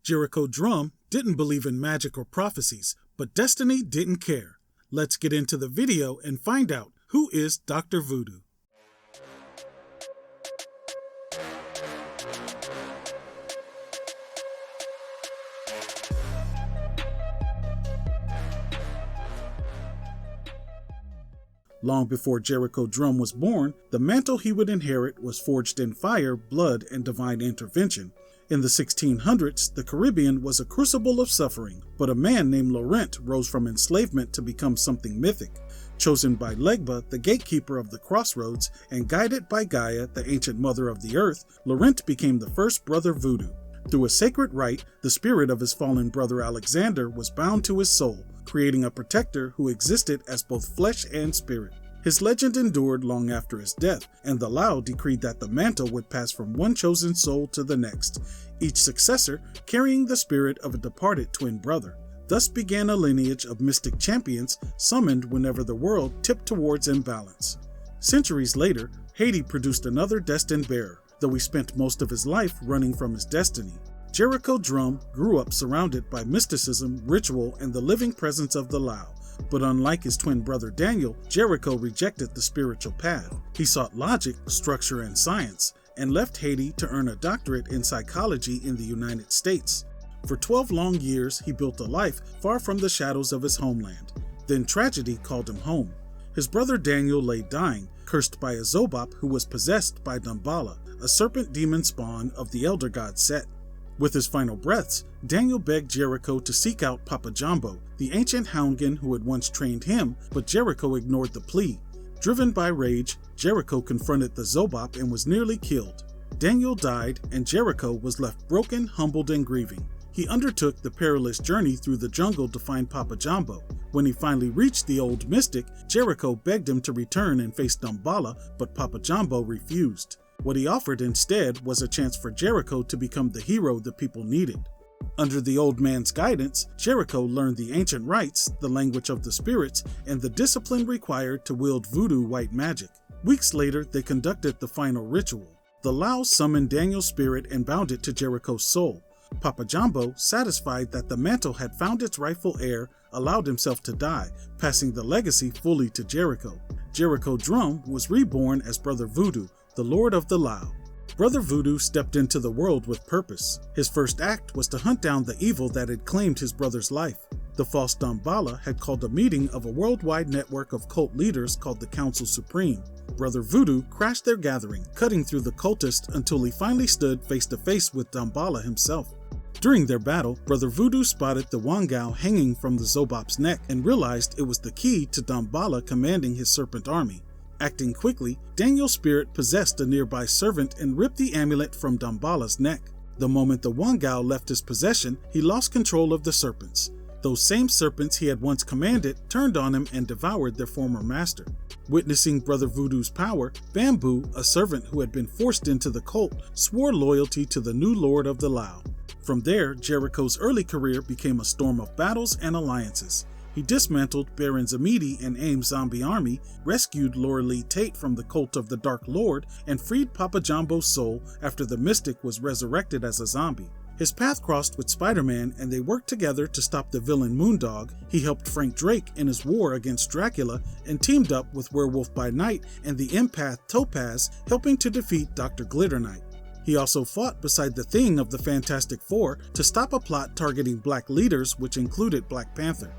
Jericho Drumm didn't believe in magic or prophecies, but destiny didn't care. Let's get into the video and find out who is Dr. Voodoo. Long before Jericho Drumm was born, the mantle he would inherit was forged in fire, blood, and divine intervention. In the 1600s, the Caribbean was a crucible of suffering, but a man named Laurent rose from enslavement to become something mythic. Chosen by Legba, the gatekeeper of the crossroads, and guided by Gaia, the ancient mother of the earth, Laurent became the first Brother Voodoo. Through a sacred rite, the spirit of his fallen brother Alexander was bound to his soul, creating a protector who existed as both flesh and spirit. His legend endured long after his death, and the Lao decreed that the mantle would pass from one chosen soul to the next, each successor carrying the spirit of a departed twin brother. Thus began a lineage of mystic champions summoned whenever the world tipped towards imbalance. Centuries later, Haiti produced another destined bearer, though he spent most of his life running from his destiny. Jericho Drumm grew up surrounded by mysticism, ritual, and the living presence of the Lao. But unlike his twin brother Daniel, Jericho rejected the spiritual path. He sought logic, structure, and science, and left Haiti to earn a doctorate in psychology in the United States. For 12 long years, he built a life far from the shadows of his homeland. Then tragedy called him home. His brother Daniel lay dying, cursed by a Zobop who was possessed by Damballah, a serpent demon spawn of the elder god Set. With his final breaths, Daniel begged Jericho to seek out Papa Jambo, the ancient houndgan who had once trained him, but Jericho ignored the plea. Driven by rage, Jericho confronted the Zobop and was nearly killed. Daniel died, and Jericho was left broken, humbled, and grieving. He undertook the perilous journey through the jungle to find Papa Jambo. When he finally reached the old mystic, Jericho begged him to return and face Damballah, but Papa Jambo refused. What he offered instead was a chance for Jericho to become the hero the people needed. Under the old man's guidance, Jericho learned the ancient rites, the language of the spirits, and the discipline required to wield voodoo white magic. Weeks later, they conducted the final ritual. The Lao summoned Daniel's spirit and bound it to Jericho's soul. Papa Jambo, satisfied that the mantle had found its rightful heir, allowed himself to die, passing the legacy fully to Jericho. Jericho Drumm was reborn as Brother Voodoo, the Lord of the Lao. Brother Voodoo stepped into the world with purpose. His first act was to hunt down the evil that had claimed his brother's life. The false Damballah had called a meeting of a worldwide network of cult leaders called the Sorcerer Supreme. Brother Voodoo crashed their gathering, cutting through the cultists until he finally stood face to face with Damballah himself. During their battle, Brother Voodoo spotted the Wangal hanging from the Zobop's neck and realized it was the key to Damballah commanding his serpent army. Acting quickly, Daniel's spirit possessed a nearby servant and ripped the amulet from Damballah's neck. The moment the Wangal left his possession, he lost control of the serpents. Those same serpents he had once commanded turned on him and devoured their former master. Witnessing Brother Voodoo's power, Bamboo, a servant who had been forced into the cult, swore loyalty to the new lord of the Lao. From there, Jericho's early career became a storm of battles and alliances. He dismantled Baron Zamidi and AIM's zombie army, rescued Lorelee Tate from the cult of the Dark Lord, and freed Papa Jambo's soul after the mystic was resurrected as a zombie. His path crossed with Spider-Man, and they worked together to stop the villain Moondog. He helped Frank Drake in his war against Dracula, and teamed up with Werewolf by Night and the empath Topaz, helping to defeat Dr. Glitterknight. He also fought beside the Thing of the Fantastic Four to stop a plot targeting black leaders, which included Black Panther.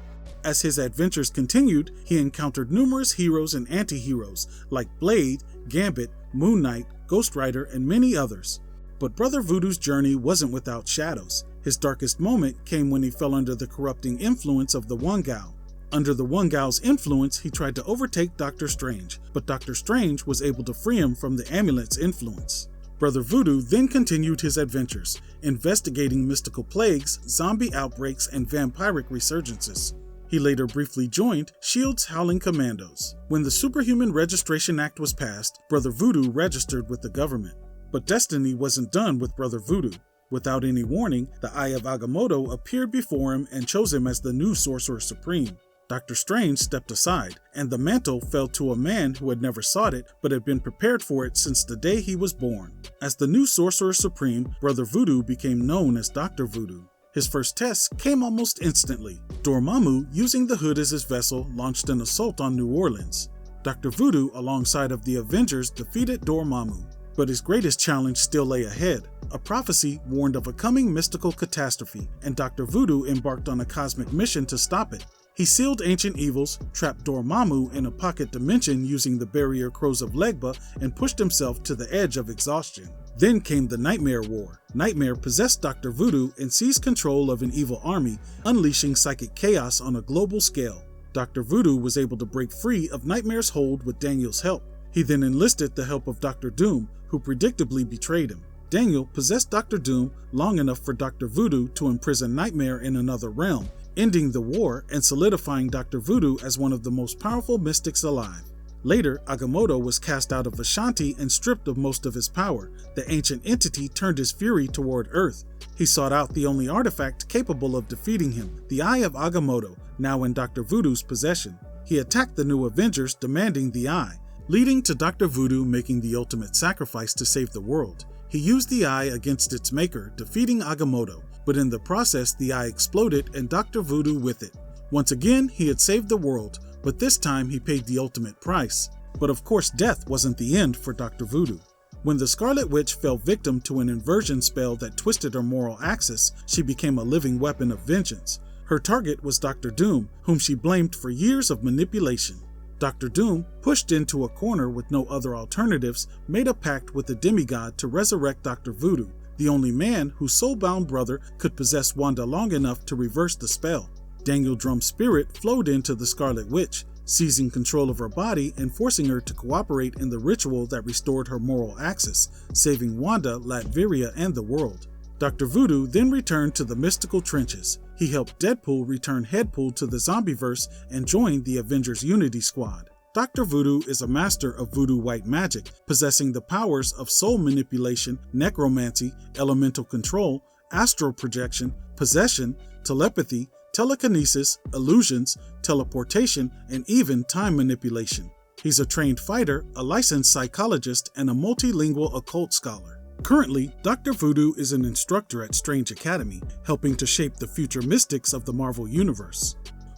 As his adventures continued, he encountered numerous heroes and anti-heroes like Blade, Gambit, Moon Knight, Ghost Rider, and many others. But Brother Voodoo's journey wasn't without shadows. His darkest moment came when he fell under the corrupting influence of the Wangal. Under the Wangal's influence, he tried to overtake Doctor Strange, but Doctor Strange was able to free him from the amulet's influence. Brother Voodoo then continued his adventures, investigating mystical plagues, zombie outbreaks, and vampiric resurgences. He later briefly joined S.H.I.E.L.D.'s Howling Commandos. When the Superhuman Registration Act was passed, Brother Voodoo registered with the government. But destiny wasn't done with Brother Voodoo. Without any warning, the Eye of Agamotto appeared before him and chose him as the new Sorcerer Supreme. Dr. Strange stepped aside, and the mantle fell to a man who had never sought it, but had been prepared for it since the day he was born. As the new Sorcerer Supreme, Brother Voodoo became known as Dr. Voodoo. His first test came almost instantly. Dormammu, using the hood as his vessel, launched an assault on New Orleans. Dr. Voodoo, alongside of the Avengers, defeated Dormammu. But his greatest challenge still lay ahead. A prophecy warned of a coming mystical catastrophe, and Dr. Voodoo embarked on a cosmic mission to stop it. He sealed ancient evils, trapped Dormammu in a pocket dimension using the barrier crows of Legba, and pushed himself to the edge of exhaustion. Then came the Nightmare War. Nightmare possessed Dr. Voodoo and seized control of an evil army, unleashing psychic chaos on a global scale. Dr. Voodoo was able to break free of Nightmare's hold with Daniel's help. He then enlisted the help of Dr. Doom, who predictably betrayed him. Daniel possessed Dr. Doom long enough for Dr. Voodoo to imprison Nightmare in another realm, ending the war and solidifying Dr. Voodoo as one of the most powerful mystics alive. Later, Agamotto was cast out of Ashanti and stripped of most of his power. The ancient entity turned his fury toward Earth. He sought out the only artifact capable of defeating him, the Eye of Agamotto, now in Dr. Voodoo's possession. He attacked the new Avengers, demanding the Eye, leading to Dr. Voodoo making the ultimate sacrifice to save the world. He used the Eye against its maker, defeating Agamotto, but in the process the Eye exploded and Dr. Voodoo with it. Once again, he had saved the world, but this time he paid the ultimate price. But of course, death wasn't the end for Dr. Voodoo. When the Scarlet Witch fell victim to an inversion spell that twisted her moral axis, she became a living weapon of vengeance. Her target was Dr. Doom, whom she blamed for years of manipulation. Dr. Doom, pushed into a corner with no other alternatives, made a pact with the demigod to resurrect Dr. Voodoo, the only man whose soul-bound brother could possess Wanda long enough to reverse the spell. Daniel Drumm's spirit flowed into the Scarlet Witch, seizing control of her body and forcing her to cooperate in the ritual that restored her moral axis, saving Wanda, Latveria, and the world. Dr. Voodoo then returned to the mystical trenches. He helped Deadpool return Headpool to the zombieverse and joined the Avengers Unity Squad. Dr. Voodoo is a master of voodoo white magic, possessing the powers of soul manipulation, necromancy, elemental control, astral projection, possession, telepathy, telekinesis, illusions, teleportation, and even time manipulation. He's a trained fighter, a licensed psychologist, and a multilingual occult scholar. Currently, Dr. Voodoo is an instructor at Strange Academy, helping to shape the future mystics of the Marvel Universe.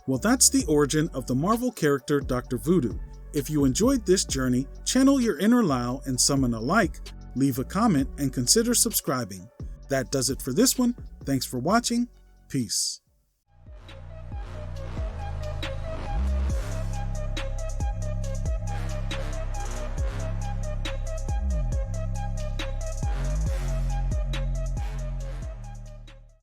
Well, that's the origin of the Marvel character Dr. Voodoo. If you enjoyed this journey, channel your inner Lao and summon a like, leave a comment, and consider subscribing. That does it for this one. Thanks for watching. Peace.